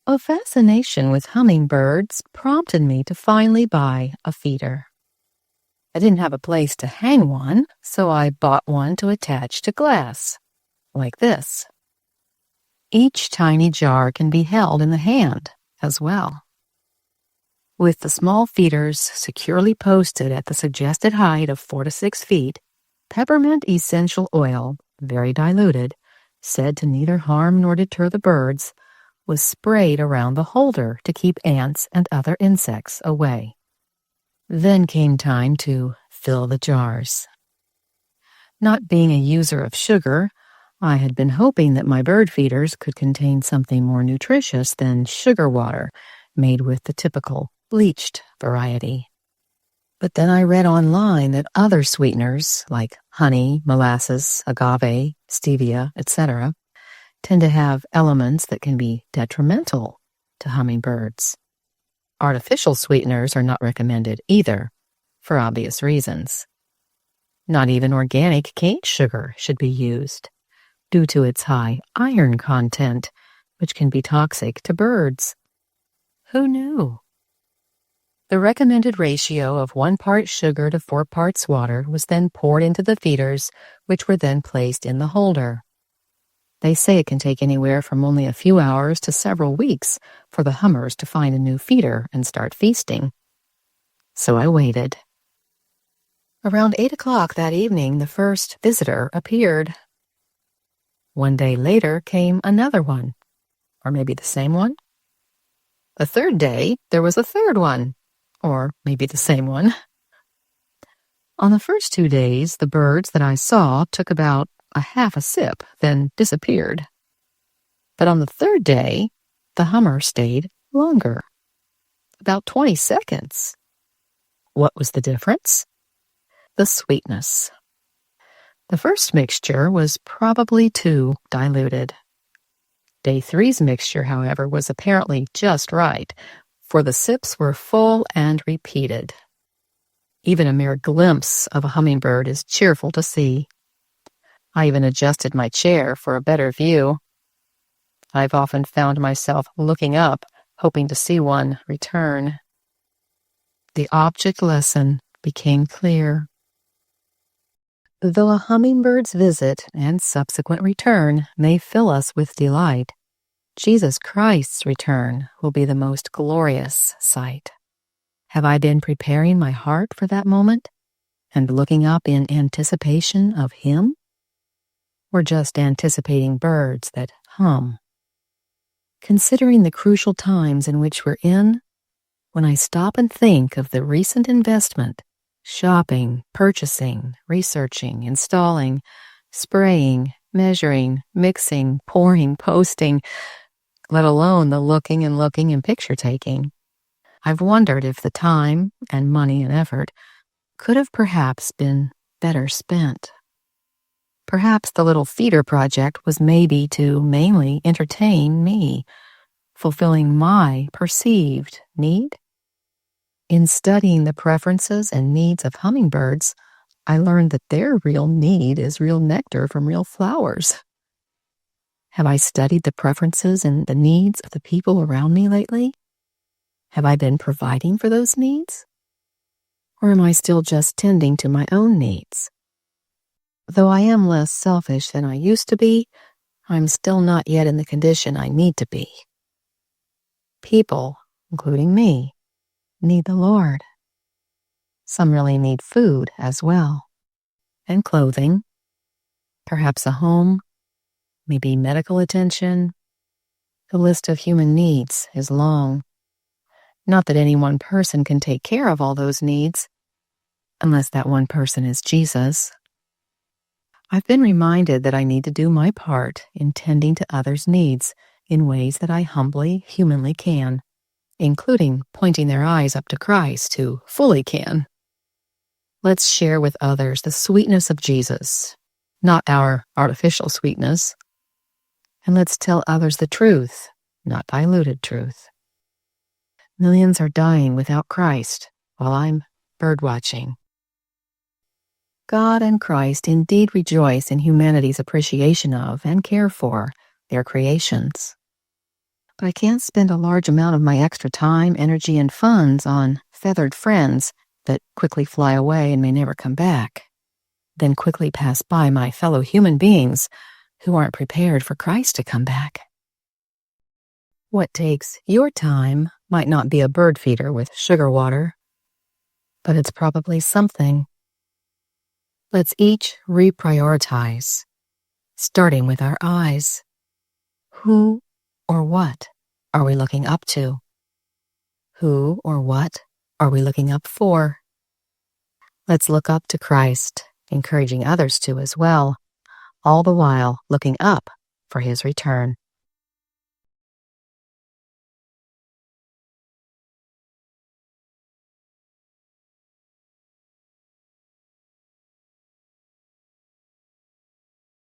A fascination with hummingbirds prompted me to finally buy a feeder. I didn't have a place to hang one, so I bought one to attach to glass, like this. Each tiny jar can be held in the hand as well. With the small feeders securely posted at the suggested height of 4 to 6 feet, peppermint essential oil, very diluted, said to neither harm nor deter the birds, was sprayed around the holder to keep ants and other insects away. Then came time to fill the jars. Not being a user of sugar, I had been hoping that my bird feeders could contain something more nutritious than sugar water made with the typical bleached variety. But then I read online that other sweeteners like honey, molasses, agave, stevia, etc., tend to have elements that can be detrimental to hummingbirds. Artificial sweeteners are not recommended either, for obvious reasons. Not even organic cane sugar should be used, due to its high iron content, which can be toxic to birds. Who knew? The recommended ratio of 1 part sugar to 4 parts water was then poured into the feeders, which were then placed in the holder. They say it can take anywhere from only a few hours to several weeks for the hummers to find a new feeder and start feasting. So I waited. Around 8 o'clock that evening, the first visitor appeared. 1 day later came another one, or maybe the same one. The third day, there was a third one, or maybe the same one. On the first 2 days, the birds that I saw took about a half a sip, then disappeared. But on the third day, the hummer stayed longer, about 20 seconds. What was the difference? The sweetness. The first mixture was probably too diluted. Day 3's mixture, however, was apparently just right, for the sips were full and repeated. Even a mere glimpse of a hummingbird is cheerful to see. I even adjusted my chair for a better view. I've often found myself looking up, hoping to see one return. The object lesson became clear. Though a hummingbird's visit and subsequent return may fill us with delight, Jesus Christ's return will be the most glorious sight. Have I been preparing my heart for that moment and looking up in anticipation of Him? Or just anticipating birds that hum? Considering the crucial times in which we're in, when I stop and think of the recent investment, shopping, purchasing, researching, installing, spraying, measuring, mixing, pouring, posting, let alone the looking and picture taking, I've wondered if the time and money and effort could have perhaps been better spent. Perhaps the little feeder project was maybe to mainly entertain me, fulfilling my perceived need. In studying the preferences and needs of hummingbirds, I learned that their real need is real nectar from real flowers. Have I studied the preferences and the needs of the people around me lately? Have I been providing for those needs? Or am I still just tending to my own needs? Though I am less selfish than I used to be, I'm still not yet in the condition I need to be. People, including me, need the Lord. Some really need food as well, and clothing, perhaps a home, maybe medical attention. The list of human needs is long. Not that any one person can take care of all those needs, unless that one person is Jesus. I've been reminded that I need to do my part in tending to others' needs in ways that I humbly, humanly can, including pointing their eyes up to Christ, who fully can. Let's share with others the sweetness of Jesus, not our artificial sweetness. And let's tell others the truth, not diluted truth. Millions are dying without Christ while I'm birdwatching. God and Christ indeed rejoice in humanity's appreciation of and care for their creations. But I can't spend a large amount of my extra time, energy, and funds on feathered friends that quickly fly away and may never come back, then quickly pass by my fellow human beings who aren't prepared for Christ to come back. What takes your time might not be a bird feeder with sugar water, but it's probably something. Let's each reprioritize, starting with our eyes. Who or what are we looking up to? Who or what are we looking up for? Let's look up to Christ, encouraging others to as well, all the while looking up for his return.